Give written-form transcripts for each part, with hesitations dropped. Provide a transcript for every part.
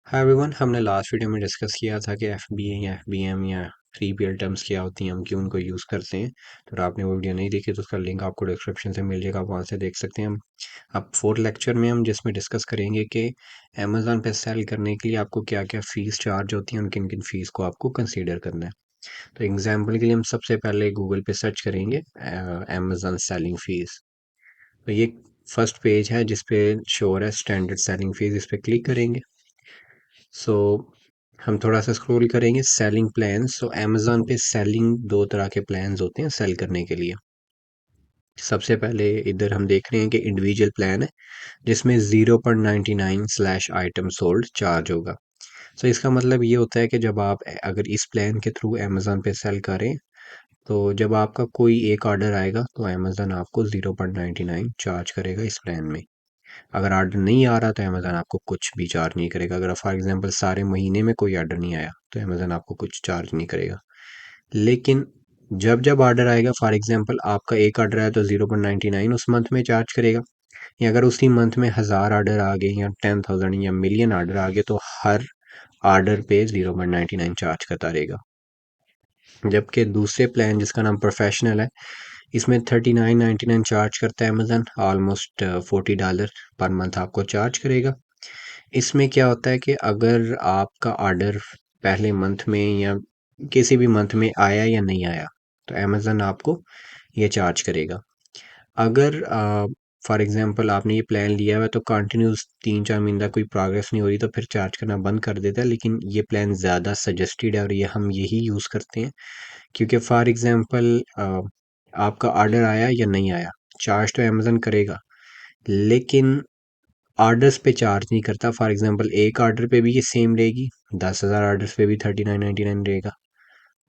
Hi everyone, हमने last video में discuss किया था कि एफबीए या एफबीएम या 3PL टर्म्स क्या होती हैं, हम क्यों उनको यूज़ करते हैं। तो आपने वो वीडियो नहीं देखी तो उसका लिंक आपको डिस्क्रिप्शन से मिल जाएगा, आप वहाँ से देख सकते हैं। हम अब फोर्थ लेक्चर में हम जिसमें डिस्कस करेंगे कि अमेज़ॉन पे सेल करने के लिए आपको क्या क्या फ़ीस चार्ज होती हैं, उनकी किन फ़ीस को आपको कंसीडर करना है। तो एग्जाम्पल के लिए हम सबसे पहले गूगल पे सर्च करेंगे अमेज़ॉन सेलिंग फ़ीस। तो ये फर्स्ट पेज है जिसपे शो है स्टैंडर्ड सेलिंग फ़ीस, इस पर क्लिक करेंगे। सो हम थोड़ा सा स्क्रॉल करेंगे सेलिंग प्लान्स। सो अमेज़ॉन पे सेलिंग दो तरह के प्लान्स होते हैं सेल करने के लिए। सबसे पहले इधर हम देख रहे हैं कि इंडिविजुअल प्लान है जिसमें 0.99 स्लैश आइटम सोल्ड चार्ज होगा। सो इसका मतलब ये होता है कि जब आप अगर इस प्लान के थ्रू अमेज़ॉन पे सेल करें तो जब आपका कोई एक ऑर्डर आएगा तो अमेज़ॉन आपको 0.99 चार्ज करेगा इस प्लान में। अगर ऑर्डर नहीं आ रहा तो अमेज़न आपको कुछ भी चार्ज नहीं करेगा। अगर फॉर एग्जांपल सारे महीने में कोई ऑर्डर नहीं आया तो अमेज़न आपको कुछ चार्ज नहीं करेगा। लेकिन जब जब ऑर्डर आएगा, फॉर एग्जांपल आपका एक ऑर्डर आया तो 0.99 उस मंथ में चार्ज करेगा। या अगर उसी मंथ में 1000 ऑर्डर आ गए या 10,000 या मिलियन ऑर्डर आ गए तो हर ऑर्डर पे 0.99 चार्ज करता रहेगा। जबकि दूसरे प्लान जिसका नाम प्रोफेशनल है, इसमें 39.99 चार्ज करता है अमेज़न, ऑलमोस्ट $40 पर मंथ आपको चार्ज करेगा। इसमें क्या होता है कि अगर आपका ऑर्डर पहले मंथ में या किसी भी मंथ में आया या नहीं आया तो अमेज़न आपको ये चार्ज करेगा। अगर फॉर एग्जांपल आपने ये प्लान लिया हुआ है तो कंटिन्यूस 3-4 महीने तक कोई प्रोग्रेस नहीं हो रही तो फिर चार्ज करना बंद कर देता है। लेकिन ये प्लान ज़्यादा सजेस्टेड है और ये हम यही यूज़ करते हैं क्योंकि फॉर एग्जांपल आपका ऑर्डर आया या नहीं आया, चार्ज तो अमेज़न करेगा लेकिन ऑर्डर्स पे चार्ज नहीं करता। फॉर एग्जांपल एक ऑर्डर पे भी ये सेम रहेगी, 10,000 ऑर्डर्स पे भी 39.99 रहेगा,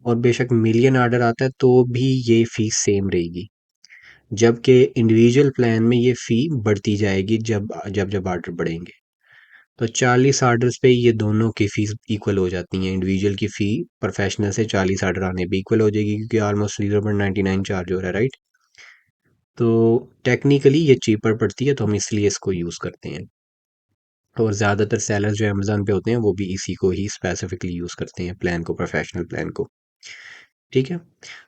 और बेशक मिलियन ऑर्डर आता है तो भी ये फ़ीस सेम रहेगी। जबकि इंडिविजुअल प्लान में ये फ़ी बढ़ती जाएगी जब जब जब ऑर्डर बढ़ेंगे। तो 40 ऑर्डर्स पे ये दोनों की फ़ीस इक्वल हो जाती हैं। इंडिविजुअल की फ़ी प्रोफेशनल से 40 ऑर्डर आने पे इक्वल हो जाएगी क्योंकि ऑलमोस्ट 0.99 चार्ज हो रहा है, राइट। तो टेक्निकली ये चीपर पड़ती है तो हम इसलिए इसको यूज़ करते हैं। और ज़्यादातर सेलर्स जो अमेज़न पे होते हैं वो भी इसी को ही स्पेसिफिकली यूज़ करते हैं, प्लान को, प्रोफेशनल प्लान को। ठीक है।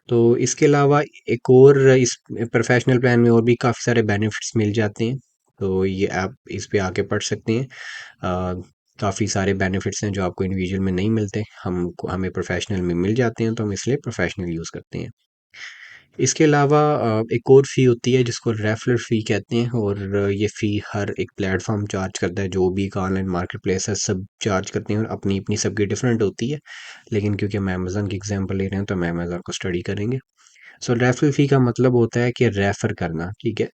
तो इसके अलावा एक और इस प्रोफेशनल प्लान में और भी काफ़ी सारे बेनिफिट्स मिल जाते हैं। तो ये आप इस पे आके पढ़ सकते हैं। काफ़ी सारे बेनिफिट्स हैं जो आपको इंडिविजुअल में नहीं मिलते, हमको हमें प्रोफेशनल में मिल जाते हैं तो हम इसलिए प्रोफेशनल यूज़ करते हैं। इसके अलावा एक और फ़ी होती है जिसको रेफरल फ़ी कहते हैं, और ये फ़ी हर एक प्लेटफॉर्म चार्ज करता है। जो भी एक ऑनलाइन मार्केट प्लेस है सब चार्ज करते हैं और अपनी अपनी सबकी डिफरेंट होती है। लेकिन क्योंकि हम अमेज़न की एग्जांपल ले रहे हैं तो हम अमेज़न को स्टडी करेंगे। सो रेफरल फ़ी का मतलब होता है कि रेफ़र करना, ठीक है।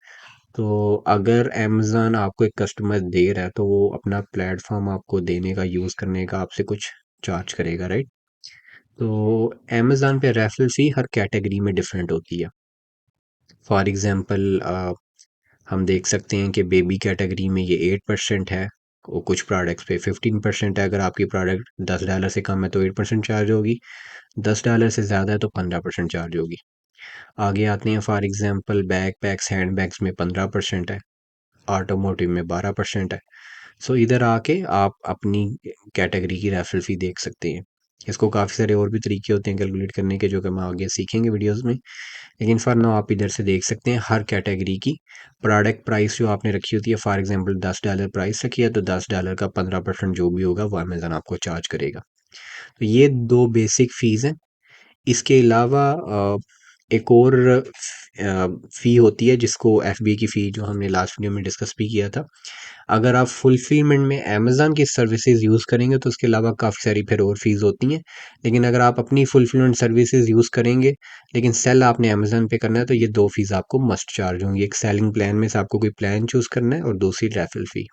तो अगर अमेज़न आपको एक कस्टमर दे रहा है तो वो अपना प्लेटफॉर्म आपको देने का, यूज़ करने का आपसे कुछ चार्ज करेगा, राइट। तो अमेज़न पे रेफरल फ़ी हर कैटेगरी में डिफरेंट होती है। फॉर एग्जांपल हम देख सकते हैं कि बेबी कैटेगरी में ये 8% है, और कुछ प्रोडक्ट्स पे 15% है। अगर आपकी प्रोडक्ट $10 से कम है तो 8% चार्ज होगी, $10 से ज़्यादा है तो 15% चार्ज होगी। आगे आते हैं, for example bag PACS, hand bags में 15% है, ऑटोमोटिव में 12% है। सो इधर आके आप अपनी कैटेगरी की रेफरल फ़ी देख सकते हैं। इसको काफ़ी सारे और भी तरीके होते हैं कैलकुलेट करने के, जो कि हम आगे सीखेंगे वीडियोस में। लेकिन फॉर नाउ आप इधर से देख सकते हैं हर कैटेगरी की प्रोडक्ट प्राइस जो आपने रखी होती है। फॉर एग्जांपल $10 प्राइस रखी है तो $10 का 15% जो भी होगा वो अमेज़न आपको चार्ज करेगा। तो ये दो बेसिक फ़ीस हैं। इसके अलावा एक और फ़ी होती है जिसको एफबी की फ़ी, जो हमने लास्ट वीडियो में डिस्कस भी किया था। अगर आप फुलफिलमेंट में अमेज़न की सर्विसेज यूज़ करेंगे तो उसके अलावा काफ़ी सारी फिर और फीस होती हैं। लेकिन अगर आप अपनी फुलफिलमेंट सर्विसेज यूज़ करेंगे लेकिन सेल आपने अमेज़न पे करना है तो ये दो फीस आपको मस्ट चार्ज होंगी। एक सेलिंग प्लान में से आपको कोई प्लान चूज़ करना है और दूसरी रेफरल फ़ी।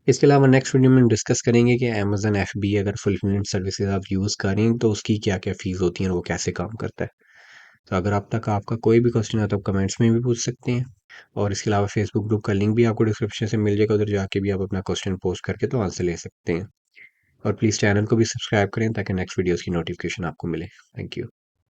इसके अलावा नेक्स्ट वीडियो में हम डिस्कस करेंगे कि अमेज़न एफबी अगर फुलफिलमेंट सर्विसेज आप यूज़ करें तो उसकी क्या क्या फ़ीस होती हैं और वो कैसे काम करता है। तो अगर अब तक आपका कोई भी क्वेश्चन है तो आप कमेंट्स में भी पूछ सकते हैं। और इसके अलावा फेसबुक ग्रुप का लिंक भी आपको डिस्क्रिप्शन से मिल जाएगा, उधर जाके भी आप अपना क्वेश्चन पोस्ट करके तो आंसर ले सकते हैं। और प्लीज़ चैनल को भी सब्सक्राइब करें ताकि नेक्स्ट वीडियोस की नोटिफिकेशन आपको मिले। Thank you.